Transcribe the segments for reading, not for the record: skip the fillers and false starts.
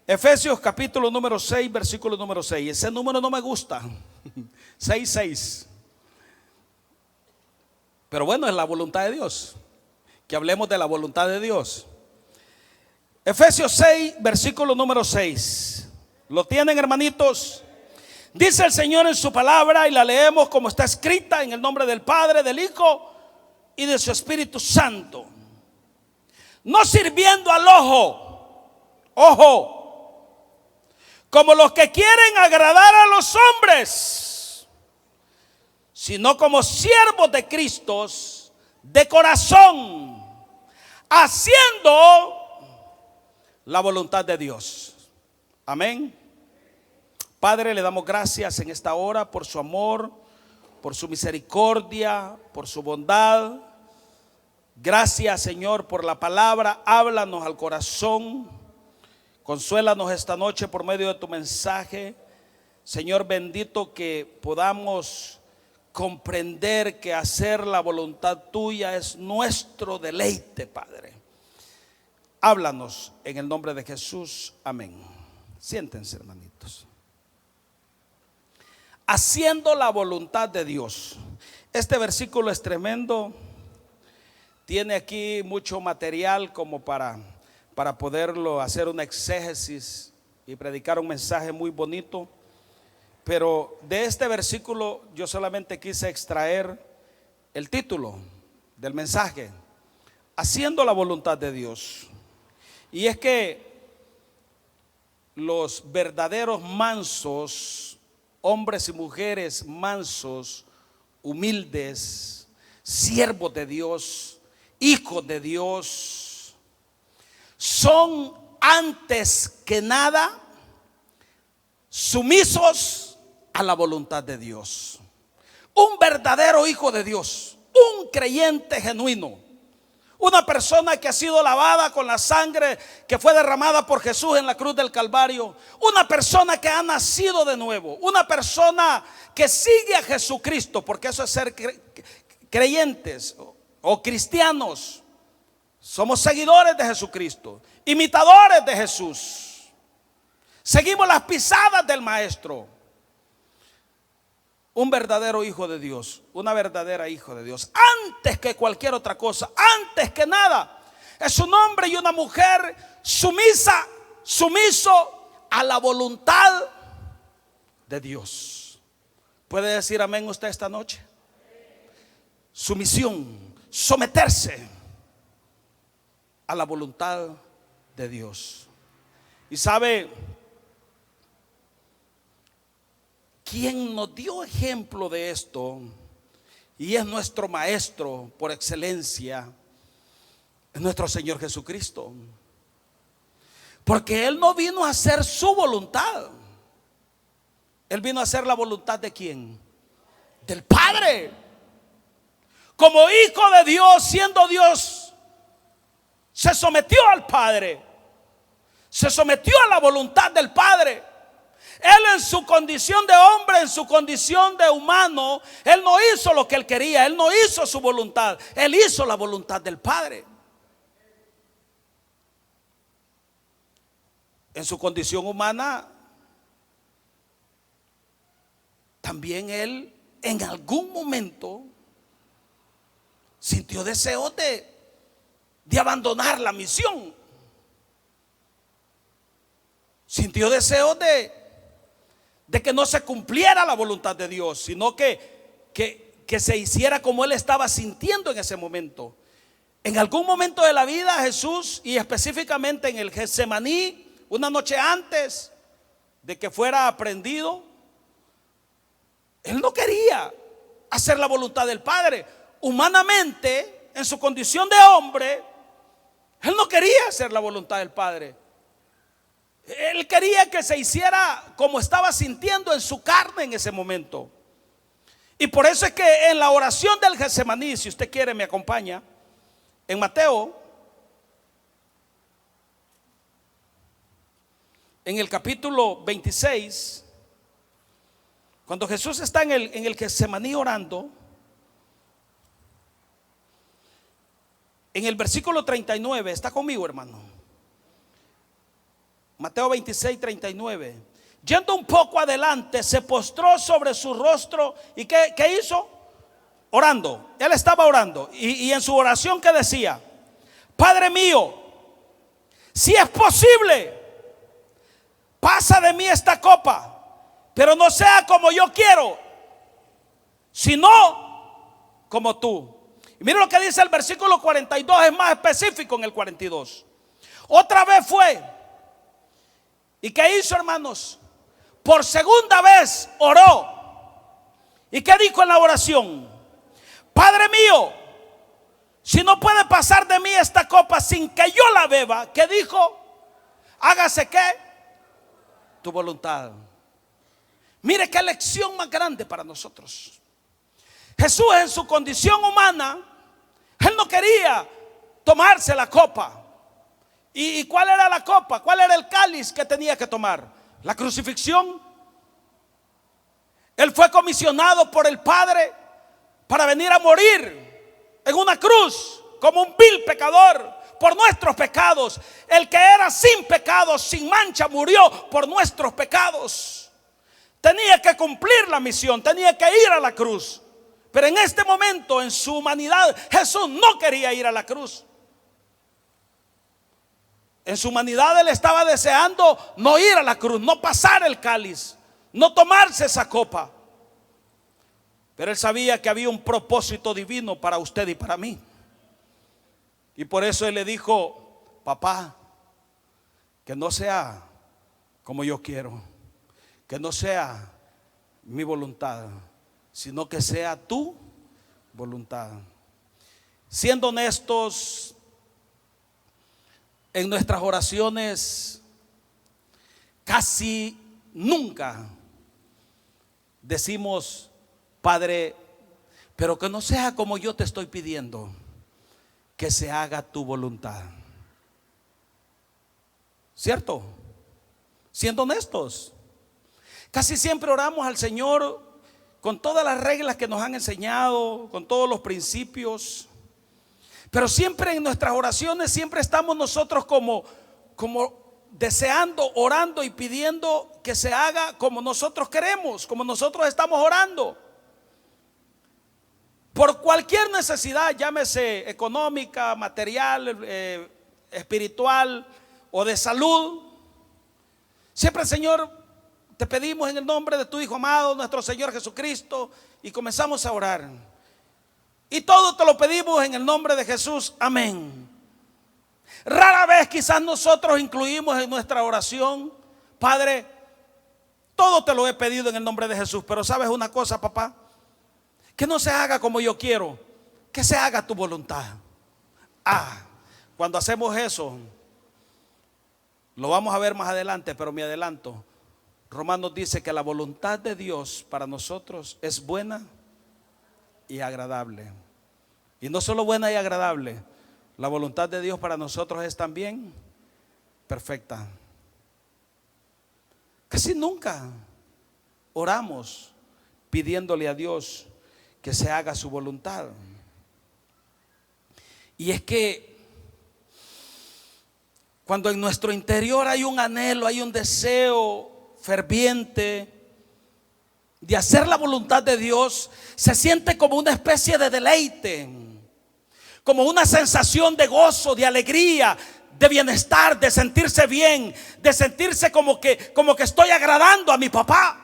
Efesios capítulo número 6, versículo número 6. Ese número no me gusta. 6:6. Pero bueno, es la voluntad de Dios. Que hablemos de la voluntad de Dios. Efesios 6, versículo número 6. ¿Lo tienen, hermanitos? Dice el Señor en su palabra, y la leemos como está escrita, en el nombre del Padre, del Hijo y de su Espíritu Santo. No sirviendo al ojo, como los que quieren agradar a los hombres, sino como siervos de Cristo de corazón, haciendo la voluntad de Dios. Amén. Padre, le damos gracias en esta hora por su amor, por su misericordia, por su bondad. Gracias, Señor, por la palabra. Háblanos al corazón. Consuélanos esta noche por medio de tu mensaje. Señor bendito, que podamos comprender que hacer la voluntad tuya es nuestro deleite, Padre. Háblanos en el nombre de Jesús. Amén. Siéntense, hermanitos. Haciendo la voluntad de Dios. Este versículo es tremendo. Tiene aquí mucho material como para poderlo hacer una exégesis y predicar un mensaje muy bonito. Pero de este versículo yo solamente quise extraer el título del mensaje: haciendo la voluntad de Dios. Y es que los verdaderos mansos, hombres y mujeres mansos, humildes, siervos de Dios, hijos de Dios, son antes que nada sumisos a la voluntad de Dios. Un verdadero hijo de Dios, un creyente genuino, una persona que ha sido lavada con la sangre que fue derramada por Jesús en la cruz del Calvario, una persona que ha nacido de nuevo, una persona que sigue a Jesucristo, porque eso es ser creyentes o cristianos. Somos seguidores de Jesucristo, imitadores de Jesús. Seguimos las pisadas del Maestro. Un verdadero hijo de Dios, una verdadera hija de Dios, antes que cualquier otra cosa, antes que nada, es un hombre y una mujer sumiso a la voluntad de Dios. ¿Puede decir amén usted esta noche? Sumisión, someterse a la voluntad de Dios. Y sabe, quien nos dio ejemplo de esto y es nuestro maestro por excelencia, es nuestro Señor Jesucristo. Porque Él no vino a hacer su voluntad, Él vino a hacer la voluntad ¿de quién? Del Padre. Como hijo de Dios, siendo Dios, se sometió al Padre, se sometió a la voluntad del Padre. Él, en su condición de hombre, en su condición de humano, Él no hizo lo que Él quería, Él no hizo su voluntad, Él hizo la voluntad del Padre. En su condición humana, también Él en algún momento sintió deseo de abandonar la misión. Sintió deseo de que no se cumpliera la voluntad de Dios, sino que se hiciera como Él estaba sintiendo en ese momento. En algún momento de la vida Jesús, y específicamente en el Getsemaní, una noche antes de que fuera aprehendido, Él no quería hacer la voluntad del Padre. Humanamente, en su condición de hombre, Él no quería hacer la voluntad del Padre. Él quería que se hiciera como estaba sintiendo en su carne en ese momento. Y por eso es que en la oración del Getsemaní, si usted quiere me acompaña, en Mateo, en el capítulo 26, cuando Jesús está en el Getsemaní orando, en el versículo 39, ¿está conmigo, hermano? Mateo 26, 39. Yendo un poco adelante, se postró sobre su rostro. ¿Y qué hizo? Orando. Él estaba orando. Y en su oración, ¿qué decía? Padre mío, si es posible, pasa de mí esta copa, pero no sea como yo quiero, sino como tú. Y mira lo que dice el versículo 42, es más específico en el 42. Otra vez fue. ¿Y qué hizo, hermanos? Por segunda vez oró. ¿Y qué dijo en la oración? Padre mío, si no puede pasar de mí esta copa sin que yo la beba, ¿qué dijo? Hágase ¿qué? Tu voluntad. Mire qué lección más grande para nosotros. Jesús, en su condición humana, él no quería tomarse la copa. ¿Y cuál era la copa? ¿Cuál era el cáliz que tenía que tomar? La crucifixión. Él fue comisionado por el Padre para venir a morir en una cruz como un vil pecador por nuestros pecados. El que era sin pecado, sin mancha, murió por nuestros pecados. Tenía que cumplir la misión, tenía que ir a la cruz. Pero en este momento, en su humanidad, Jesús no quería ir a la cruz. En su humanidad él estaba deseando no ir a la cruz, no pasar el cáliz, no tomarse esa copa. Pero él sabía que había un propósito divino para usted y para mí. Y por eso él le dijo: papá, que no sea como yo quiero, que no sea mi voluntad, sino que sea tu voluntad. Siendo honestos, en nuestras oraciones casi nunca decimos: Padre, pero que no sea como yo te estoy pidiendo, que se haga tu voluntad. ¿Cierto? Siendo honestos, casi siempre oramos al Señor con todas las reglas que nos han enseñado, con todos los principios. Pero siempre en nuestras oraciones, siempre estamos nosotros como deseando, orando y pidiendo que se haga como nosotros queremos, como nosotros estamos orando. Por cualquier necesidad, llámese económica, material, espiritual o de salud. Siempre, Señor, te pedimos en el nombre de tu Hijo amado, nuestro Señor Jesucristo, y comenzamos a orar. Y todo te lo pedimos en el nombre de Jesús, amén. Rara vez quizás nosotros incluimos en nuestra oración: Padre, todo te lo he pedido en el nombre de Jesús, pero ¿sabes una cosa, papá? Que no se haga como yo quiero, que se haga tu voluntad. Cuando hacemos eso, lo vamos a ver más adelante, pero me adelanto. Romanos dice que la voluntad de Dios para nosotros es buena y agradable. Y no solo buena y agradable, la voluntad de Dios para nosotros es también perfecta. Casi nunca oramos pidiéndole a Dios que se haga su voluntad. Y es que cuando en nuestro interior hay un anhelo, hay un deseo ferviente de hacer la voluntad de Dios, se siente como una especie de deleite, como una sensación de gozo, de alegría, de bienestar, de sentirse bien, de sentirse como que estoy agradando a mi papá.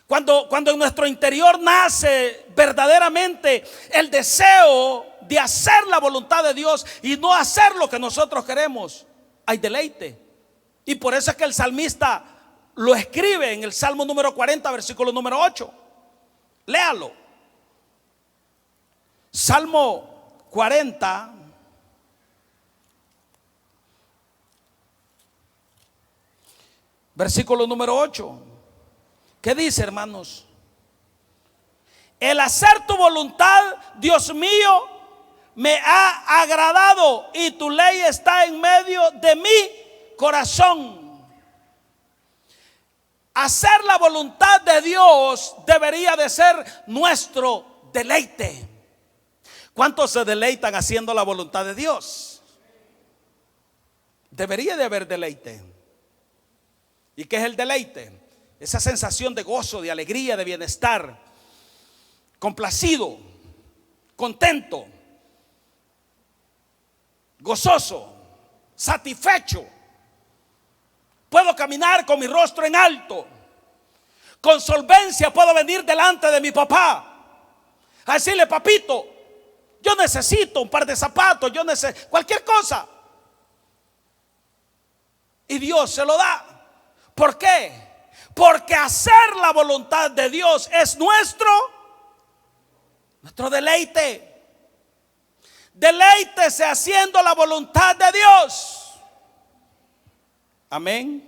Cuando en nuestro interior nace verdaderamente el deseo de hacer la voluntad de Dios y no hacer lo que nosotros queremos, hay deleite. Y por eso es que el salmista lo escribe en el Salmo número 40, versículo número 8. Léalo. Salmo 40, versículo número 8. ¿Qué dice, hermanos? El hacer tu voluntad, Dios mío, me ha agradado, y tu ley está en medio de mi corazón. Hacer la voluntad de Dios debería de ser nuestro deleite. ¿Cuántos se deleitan haciendo la voluntad de Dios? debería de haber deleite. ¿Y qué es el deleite? Esa sensación de gozo, de alegría, de bienestar, complacido, contento, gozoso, satisfecho. Puedo caminar con mi rostro en alto. Con solvencia puedo venir delante de mi papá a decirle: papito, yo necesito un par de zapatos, yo necesito cualquier cosa. Y Dios se lo da. ¿Por qué? Porque hacer la voluntad de Dios es nuestro deleite. Deleítese haciendo la voluntad de Dios. Amén.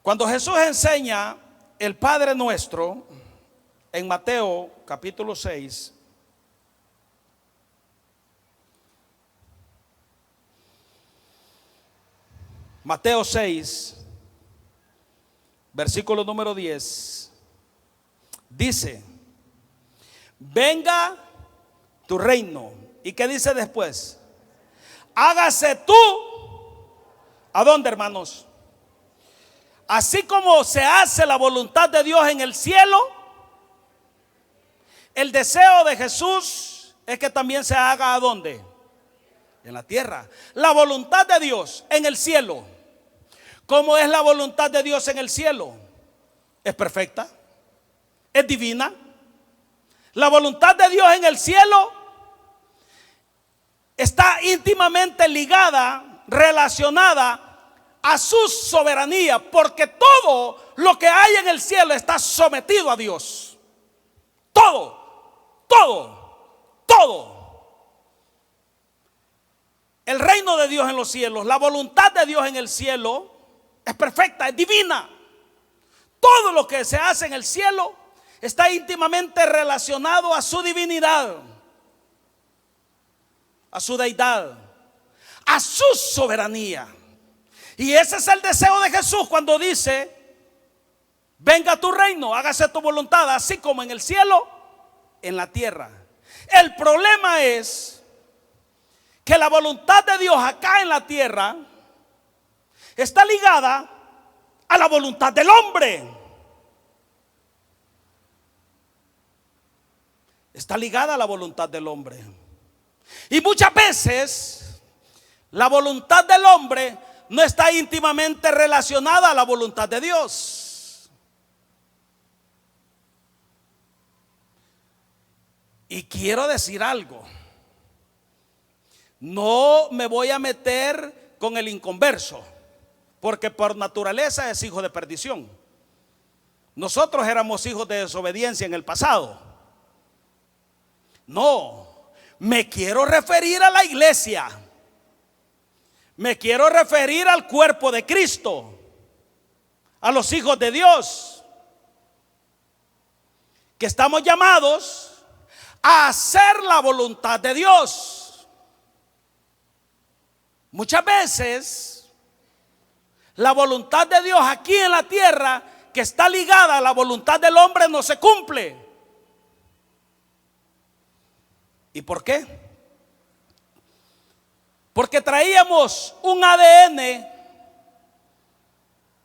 Cuando Jesús enseña el Padre Nuestro en Mateo capítulo 6, Mateo 6, versículo número 10, dice: venga tu reino. ¿Y qué dice después? Hágase tú. ¿A dónde, hermanos? Así como se hace la voluntad de Dios en el cielo, el deseo de Jesús es que también se haga ¿a dónde? En la tierra. La voluntad de Dios en el cielo. ¿Cómo es la voluntad de Dios en el cielo? Es perfecta, es divina. La voluntad de Dios en el cielo está íntimamente ligada, relacionada a su soberanía, porque todo lo que hay en el cielo está sometido a Dios. Todo. El reino de Dios en los cielos, la voluntad de Dios en el cielo es perfecta, es divina. Todo lo que se hace en el cielo está íntimamente relacionado a su divinidad, a su deidad, a su soberanía. Y ese es el deseo de Jesús cuando dice: venga tu reino, hágase tu voluntad, así como en el cielo, en la tierra. El problema es que la voluntad de Dios acá en la tierra está ligada a la voluntad del hombre. Está ligada a la voluntad del hombre. Y muchas veces la voluntad del hombre no está íntimamente relacionada a la voluntad de Dios. Y quiero decir algo. No me voy a meter con el inconverso, porque por naturaleza es hijo de perdición. Nosotros éramos hijos de desobediencia en el pasado. No, me quiero referir a la iglesia. Me quiero referir al cuerpo de Cristo, a los hijos de Dios, que estamos llamados a hacer la voluntad de Dios. Muchas veces la voluntad de Dios aquí en la tierra, que está ligada a la voluntad del hombre, no se cumple. ¿Y por qué? Porque traíamos un ADN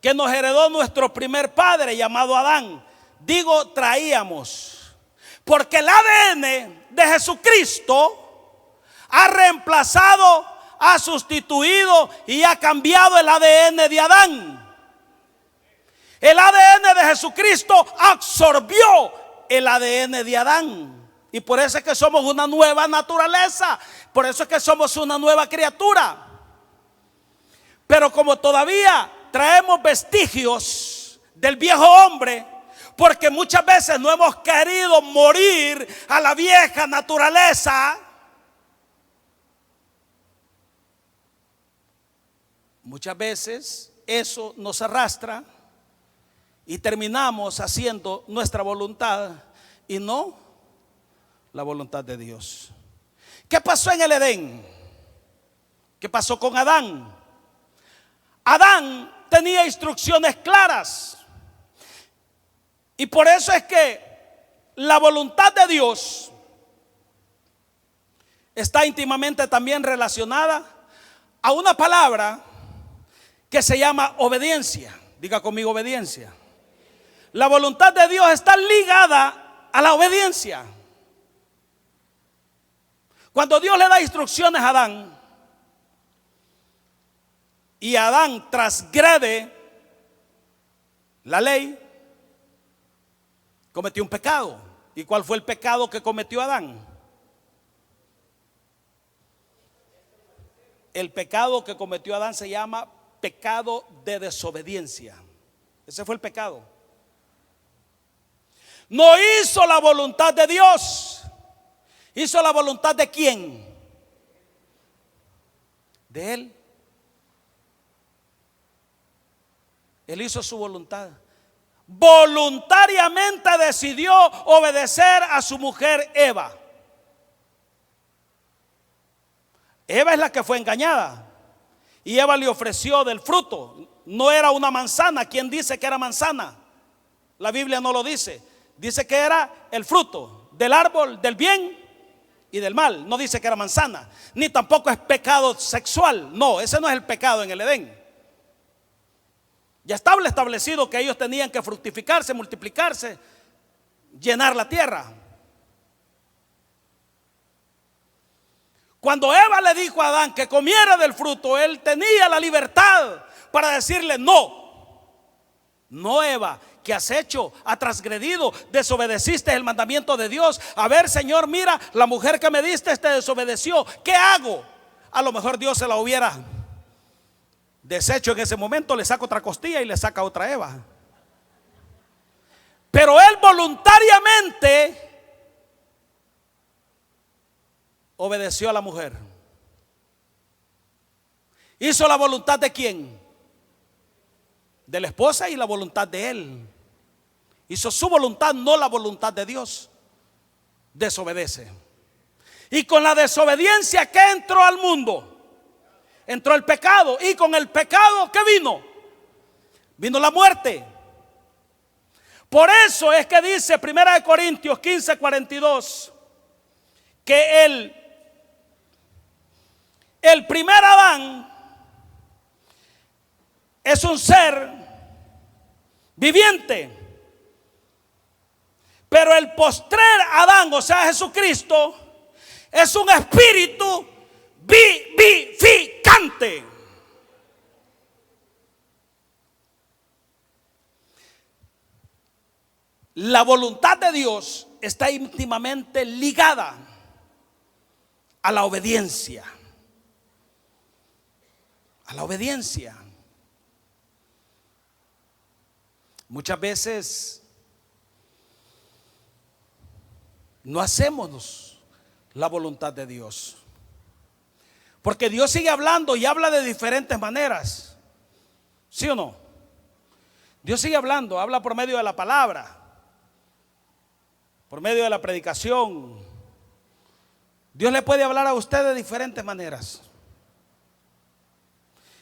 que nos heredó nuestro primer padre llamado Adán. Digo traíamos, porque el ADN de Jesucristo ha reemplazado, ha sustituido y ha cambiado el ADN de Adán. El ADN de Jesucristo absorbió el ADN de Adán. Y por eso es que somos una nueva naturaleza. Por eso es que somos una nueva criatura. Pero como todavía traemos vestigios del viejo hombre, porque muchas veces no hemos querido morir a la vieja naturaleza, muchas veces eso nos arrastra y terminamos haciendo nuestra voluntad y no la voluntad de Dios. ¿Qué pasó en el Edén? ¿Qué pasó con Adán? Adán tenía instrucciones claras. Y por eso es que la voluntad de Dios está íntimamente también relacionada a una palabra que se llama obediencia. Diga conmigo, obediencia. La voluntad de Dios está ligada a la obediencia. Cuando Dios le da instrucciones a Adán y Adán transgrede la ley, cometió un pecado. ¿Y cuál fue el pecado que cometió Adán? El pecado que cometió Adán se llama pecado de desobediencia. Ese fue el pecado. No hizo la voluntad de Dios. ¿Hizo la voluntad de quién? De él. Él hizo su voluntad. Voluntariamente decidió obedecer a su mujer Eva. Eva es la que fue engañada. Y Eva le ofreció del fruto. No era una manzana. ¿Quién dice que era manzana? La Biblia no lo dice. Dice que era el fruto del árbol del bien y del mal. No dice que era manzana. Ni tampoco es pecado sexual. No, ese no es el pecado en el Edén. Ya estaba establecido que ellos tenían que fructificarse, multiplicarse, llenar la tierra. Cuando Eva le dijo a Adán que comiera del fruto, él tenía la libertad para decirle no. No, Eva, ¿qué has hecho? Has transgredido, desobedeciste el mandamiento de Dios. A ver, Señor, mira, la mujer que me diste te desobedeció. ¿Qué hago? A lo mejor Dios se la hubiera deshecho en ese momento, le saca otra costilla y le saca otra Eva. Pero él voluntariamente obedeció a la mujer. Hizo la voluntad de quién? De la esposa y la voluntad de él. Hizo su voluntad, no la voluntad de Dios. Desobedece. Y con la desobediencia que entró al mundo, entró el pecado. Y con el pecado, ¿qué vino? Vino la muerte. Por eso es que dice 1 Corintios 15:42 que el primer Adán es un ser viviente, pero el postrer Adán, o sea Jesucristo, es un espíritu vivificante. La voluntad de Dios está íntimamente ligada a la obediencia. A la obediencia. Muchas veces no hacemos la voluntad de Dios, porque Dios sigue hablando y habla de diferentes maneras. ¿Sí o no? Dios sigue hablando, habla por medio de la palabra, por medio de la predicación. Dios le puede hablar a usted de diferentes maneras.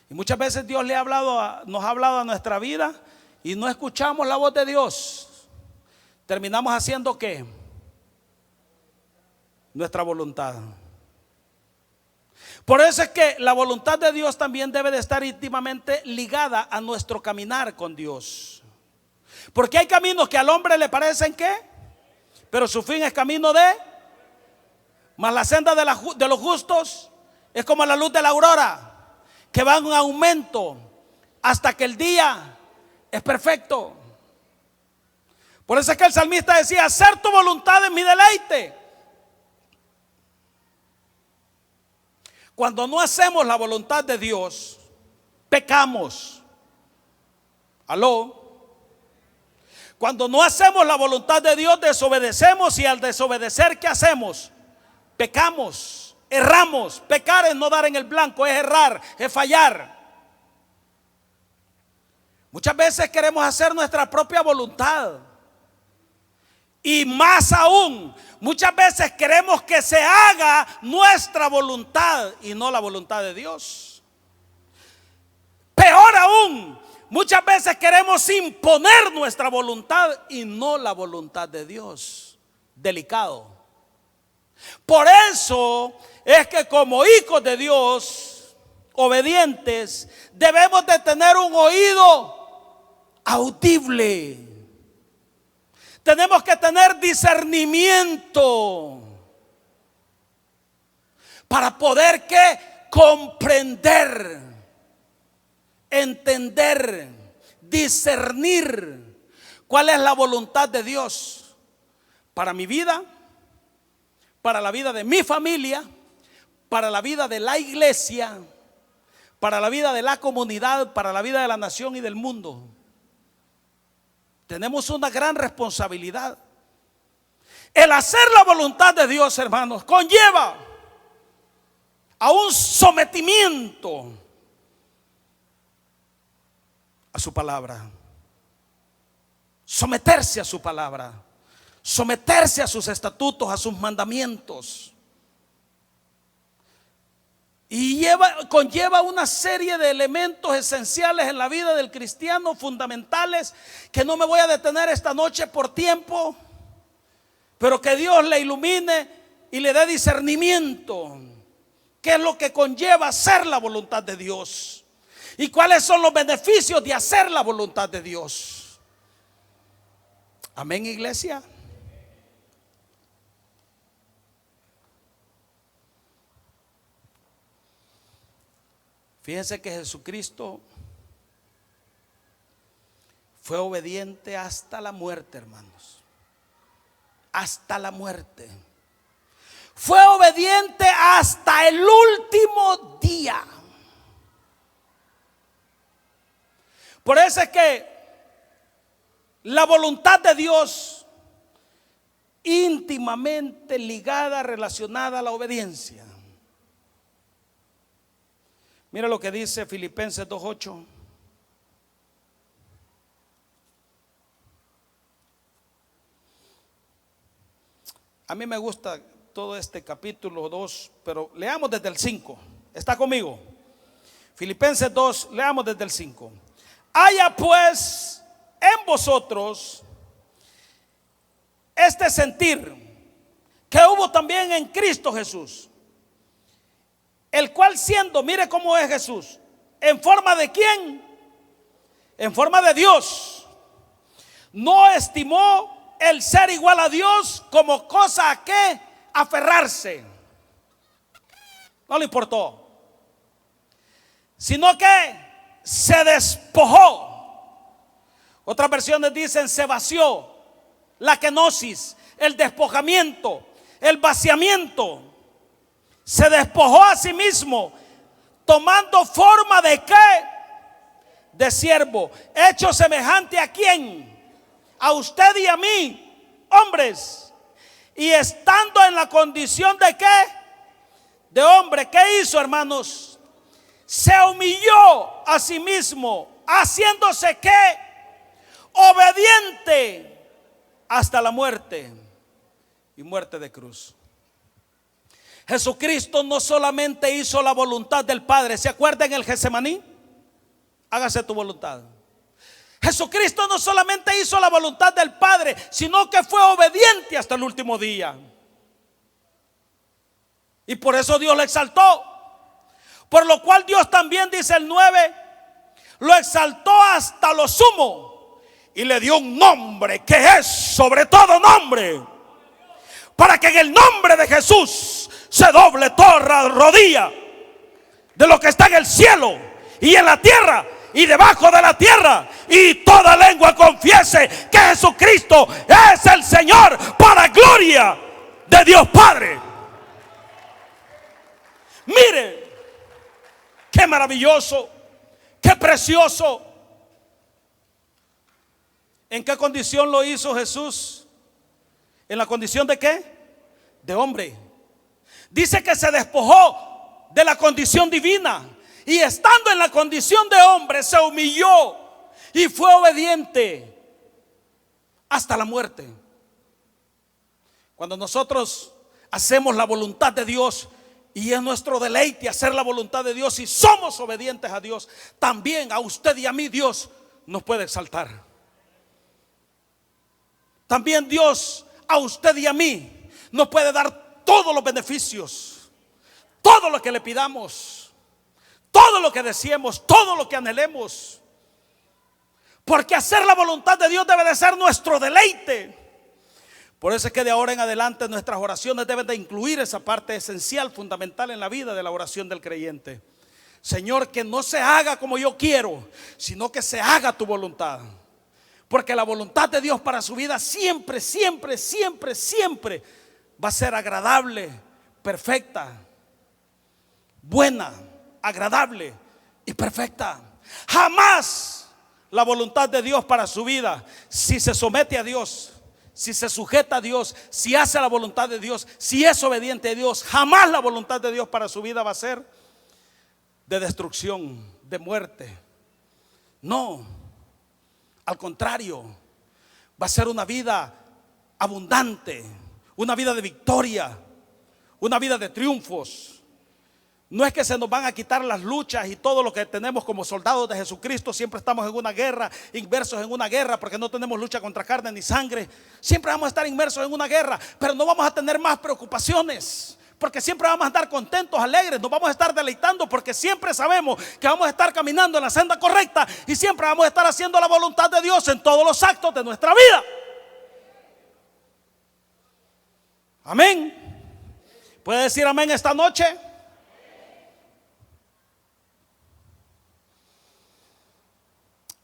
Y muchas veces Dios nos ha hablado a nuestra vida y no escuchamos la voz de Dios. Terminamos haciendo ¿qué? Nuestra voluntad. Por eso es que la voluntad de Dios también debe de estar íntimamente ligada a nuestro caminar con Dios. Porque hay caminos que al hombre le parecen ¿qué? Pero su fin es camino de, mas la senda de los justos es como la luz de la aurora, que va en un aumento hasta que el día es perfecto. Por eso es que el salmista decía: hacer tu voluntad es mi deleite. Cuando no hacemos la voluntad de Dios, pecamos. ¿Aló? Cuando no hacemos la voluntad de Dios, desobedecemos, y al desobedecer, ¿qué hacemos? Pecamos, erramos. Pecar es no dar en el blanco, es errar, es fallar. Muchas veces queremos hacer nuestra propia voluntad. Y más aún, muchas veces queremos que se haga nuestra voluntad y no la voluntad de Dios. Peor aún, muchas veces queremos imponer nuestra voluntad y no la voluntad de Dios. Delicado. Por eso es que como hijos de Dios, obedientes, debemos de tener un oído audible. Tenemos que tener discernimiento para poder comprender, entender, discernir cuál es la voluntad de Dios para mi vida, para la vida de mi familia, para la vida de la iglesia, para la vida de la comunidad, para la vida de la nación y del mundo. Tenemos una gran responsabilidad. El hacer la voluntad de Dios, hermanos, conlleva a un sometimiento a su palabra. Someterse a su palabra, someterse a sus estatutos, a sus mandamientos. Y conlleva una serie de elementos esenciales en la vida del cristiano, fundamentales, que no me voy a detener esta noche por tiempo, pero que Dios le ilumine y le dé discernimiento. ¿Qué es lo que conlleva hacer la voluntad de Dios? ¿Y cuáles son los beneficios de hacer la voluntad de Dios? Amén, iglesia. Fíjense que Jesucristo fue obediente hasta la muerte, hermanos. Hasta la muerte. Fue obediente hasta el último día. Por eso es que la voluntad de Dios íntimamente ligada, relacionada a la obediencia. Mira lo que dice Filipenses 2:8. A mí me gusta todo este capítulo 2, pero leamos desde el 5. ¿Está conmigo? Filipenses 2, leamos desde el 5. Haya pues en vosotros este sentir que hubo también en Cristo Jesús, el cual siendo, mire cómo es Jesús, ¿en forma de quién? En forma de Dios. No estimó el ser igual a Dios como cosa a que aferrarse. No le importó. Sino que se despojó. Otras versiones dicen se vació. La kenosis, el despojamiento, el vaciamiento. Se despojó a sí mismo, tomando forma de ¿qué? De siervo, hecho semejante a quién, a usted y a mí, hombres, y estando en la condición de ¿qué? De hombre. ¿Qué hizo, hermanos? Se humilló a sí mismo, haciéndose ¿qué? Obediente hasta la muerte, y muerte de cruz. Jesucristo no solamente hizo la voluntad del Padre. ¿Se acuerdan en el Getsemaní? Hágase tu voluntad. Jesucristo no solamente hizo la voluntad del Padre, sino que fue obediente hasta el último día. Y por eso Dios lo exaltó. Por lo cual Dios también, dice el 9, lo exaltó hasta lo sumo y le dio un nombre que es sobre todo nombre, para que en el nombre de Jesús se doble toda rodilla de lo que está en el cielo y en la tierra y debajo de la tierra, y toda lengua confiese que Jesucristo es el Señor, para gloria de Dios Padre. Mire, qué maravilloso, qué precioso. ¿En qué condición lo hizo Jesús? ¿En la condición de qué? De hombre. Dice que se despojó de la condición divina, y estando en la condición de hombre se humilló y fue obediente hasta la muerte. Cuando nosotros hacemos la voluntad de Dios, y es nuestro deleite hacer la voluntad de Dios, y somos obedientes a Dios, también a usted y a mí Dios nos puede exaltar. También Dios a usted y a mí nos puede dar todos los beneficios, todo lo que le pidamos, todo lo que deseemos, todo lo que anhelemos. Porque hacer la voluntad de Dios debe de ser nuestro deleite. Por eso es que de ahora en adelante nuestras oraciones deben de incluir esa parte esencial, fundamental en la vida de la oración del creyente. Señor, que no se haga como yo quiero, sino que se haga tu voluntad. Porque la voluntad de Dios para su vida siempre, siempre, siempre, siempre va a ser agradable, perfecta, buena, agradable y perfecta. Jamás la voluntad de Dios para su vida, si se somete a Dios, si se sujeta a Dios, si hace la voluntad de Dios, si es obediente a Dios, jamás la voluntad de Dios para su vida va a ser de destrucción, de muerte. No, al contrario, va a ser una vida abundante, una vida de victoria, una vida de triunfos. No es que se nos van a quitar las luchas y todo lo que tenemos como soldados de Jesucristo. Siempre estamos en una guerra, inmersos en una guerra, porque no tenemos lucha contra carne ni sangre. Siempre vamos a estar inmersos en una guerra, pero no vamos a tener más preocupaciones, porque siempre vamos a estar contentos, alegres. Nos vamos a estar deleitando, porque siempre sabemos que vamos a estar caminando en la senda correcta y siempre vamos a estar haciendo la voluntad de Dios en todos los actos de nuestra vida. Amén. ¿Puede decir amén esta noche?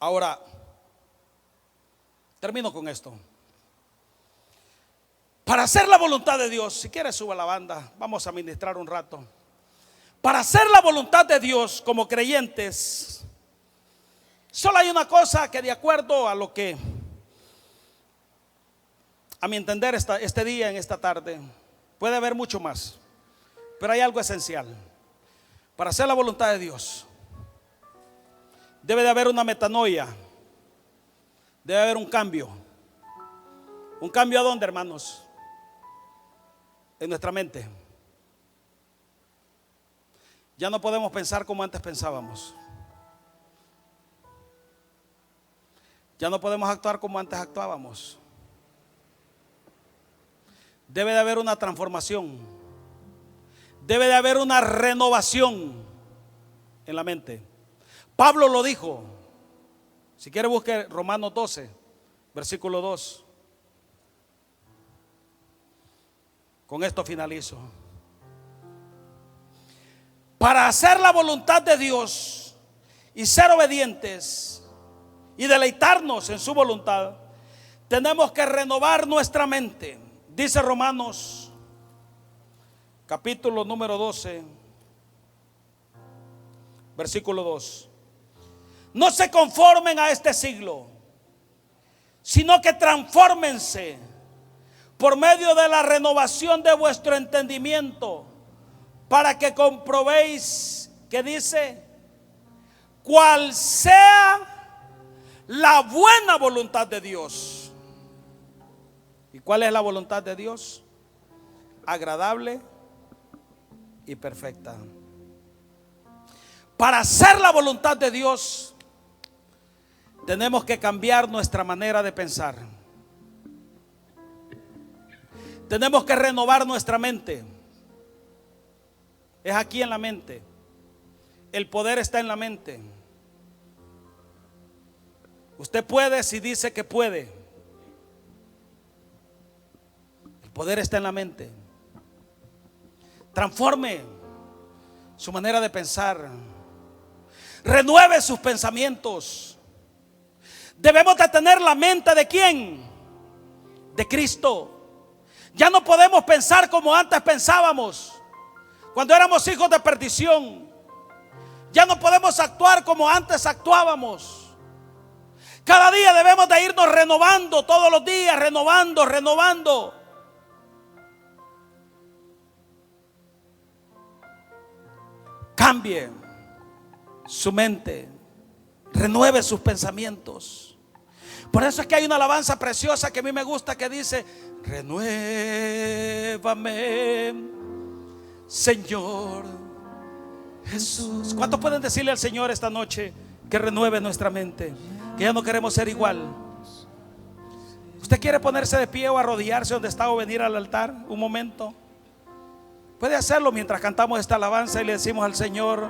Ahora, termino con esto. Para hacer la voluntad de Dios, si quieres suba la banda, vamos a ministrar un rato. Para hacer la voluntad de Dios como creyentes, solo hay una cosa que, de acuerdo a lo que, a mi entender este día, en esta tarde, puede haber mucho más, pero hay algo esencial. Para hacer la voluntad de Dios debe de haber una metanoia, debe haber un cambio. ¿Un cambio a dónde, hermanos? En nuestra mente. Ya no podemos pensar como antes pensábamos. Ya no podemos actuar como antes actuábamos. Debe de haber una transformación. Debe de haber una renovación en la mente. Pablo lo dijo. Si quiere busque Romanos 12, versículo 2. Con esto finalizo. Para hacer la voluntad de Dios y ser obedientes y deleitarnos en su voluntad, tenemos que renovar nuestra mente. Dice Romanos capítulo número 12, versículo 2. No se conformen a este siglo, sino que transfórmense por medio de la renovación de vuestro entendimiento, para que comprobéis, que dice, cuál sea la buena voluntad de Dios. ¿Y cuál es la voluntad de Dios? Agradable y perfecta. Para hacer la voluntad de Dios, tenemos que cambiar nuestra manera de pensar. Tenemos que renovar nuestra mente. Es aquí en la mente. El poder está en la mente. Usted puede si dice que puede. El poder está en la mente. Transforme su manera de pensar. Renueve sus pensamientos. Debemos de tener la mente ¿de quién? De Cristo. Ya no podemos pensar como antes pensábamos, cuando éramos hijos de perdición. Ya no podemos actuar como antes actuábamos. Cada día debemos de irnos renovando, todos los días, renovando. Cambie su mente, renueve sus pensamientos. Por eso es que hay una alabanza preciosa que a mí me gusta, que dice: renuévame, Señor Jesús. ¿Cuántos pueden decirle al Señor esta noche que renueve nuestra mente? Que ya no queremos ser igual. ¿Usted quiere ponerse de pie o arrodillarse donde está o venir al altar un momento? Puede hacerlo mientras cantamos esta alabanza y le decimos al Señor: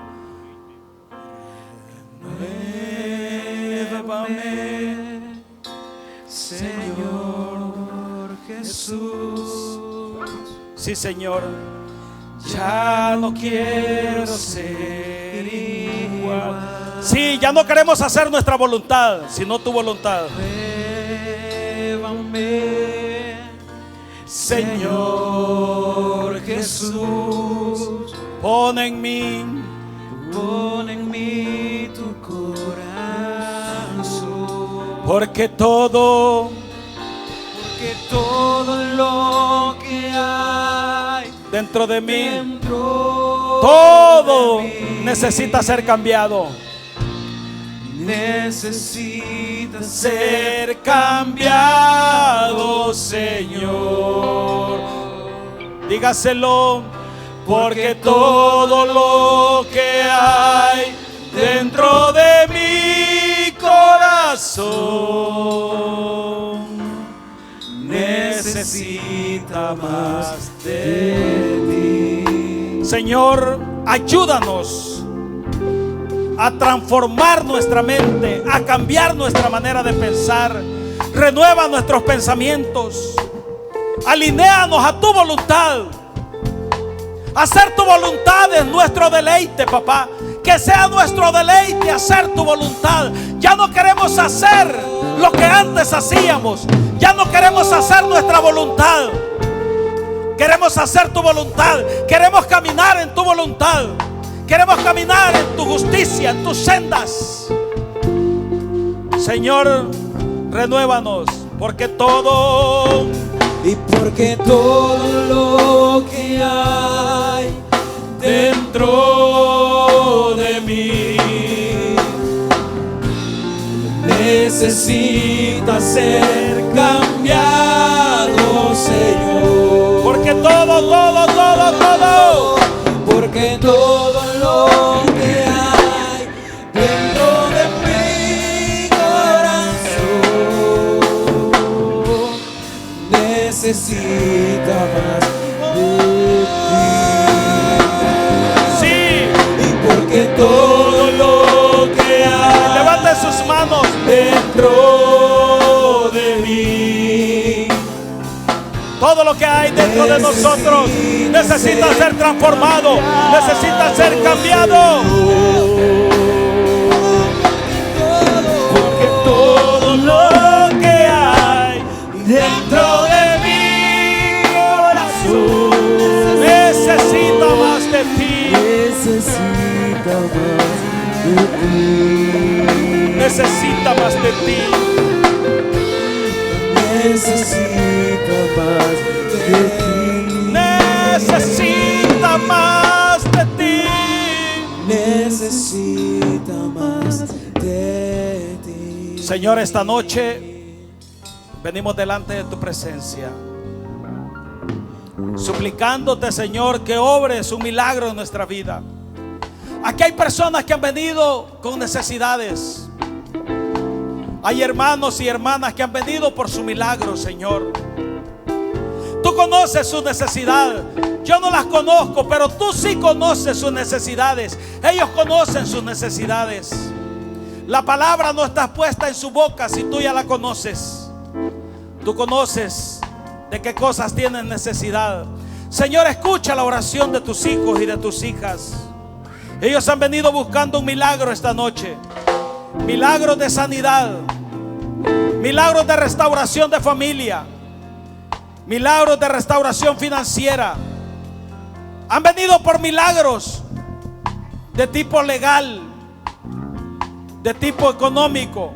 Renuévame, Señor Jesús. Sí, Señor. Ya no quiero ser igual. Sí, ya no queremos hacer nuestra voluntad, sino tu voluntad. Renuévame, Señor Jesús. Pon en mí tu corazón. Porque todo lo que hay dentro de mí, todo necesita ser cambiado. Necesita ser cambiado, Señor. Dígaselo. Porque todo lo que hay dentro de mi corazón necesita más de ti. Señor, ayúdanos a transformar nuestra mente, a cambiar nuestra manera de pensar. Renueva nuestros pensamientos. Alinéanos a tu voluntad. Hacer tu voluntad es nuestro deleite, papá. Que sea nuestro deleite hacer tu voluntad. Ya no queremos hacer lo que antes hacíamos. Ya no queremos hacer nuestra voluntad. Queremos hacer tu voluntad. Queremos caminar en tu voluntad. Queremos caminar en tu justicia, en tus sendas. Señor, renuévanos. Porque todo lo que hay dentro de mí necesita ser cambiado, Señor. Porque todo. Porque todo lo que hay dentro de mi corazón necesita más de ti. Sí. Y porque todo lo que hay, levante sus manos, dentro de mí, todo lo que hay dentro de nosotros necesita ser transformado, necesita ser cambiado. Porque todo lo que hay dentro de mi corazón necesita más de ti. Necesita más de ti. Necesita más de ti. Necesita más de ti. Necesita más de ti. Necesita más de ti. Señor, esta noche venimos delante de tu presencia, suplicándote, Señor, que obres un milagro en nuestra vida. Aquí hay personas que han venido con necesidades. Hay hermanos y hermanas que han venido por su milagro, Señor. Tú conoces su necesidad. Yo no las conozco, pero tú sí conoces sus necesidades. Ellos conocen sus necesidades. La palabra no está puesta en su boca si tú ya la conoces. Tú conoces de qué cosas tienen necesidad. Señor, escucha la oración de tus hijos y de tus hijas. Ellos han venido buscando un milagro esta noche. Milagros de sanidad, milagros de restauración de familia, milagros de restauración financiera. Han venido por milagros de tipo legal, de tipo económico.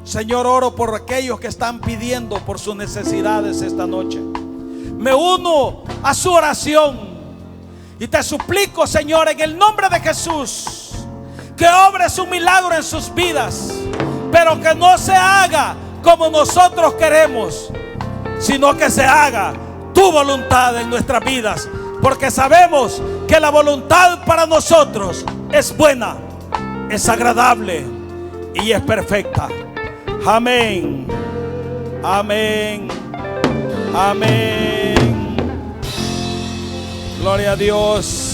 Señor, oro por aquellos que están pidiendo por sus necesidades esta noche. Me uno a su oración y te suplico, Señor, en el nombre de Jesús, que obres un milagro en sus vidas, pero que no se haga como nosotros queremos, sino que se haga tu voluntad en nuestras vidas, porque sabemos que la voluntad para nosotros es buena, es agradable y es perfecta. Amén. Amén. Amén. Gloria a Dios.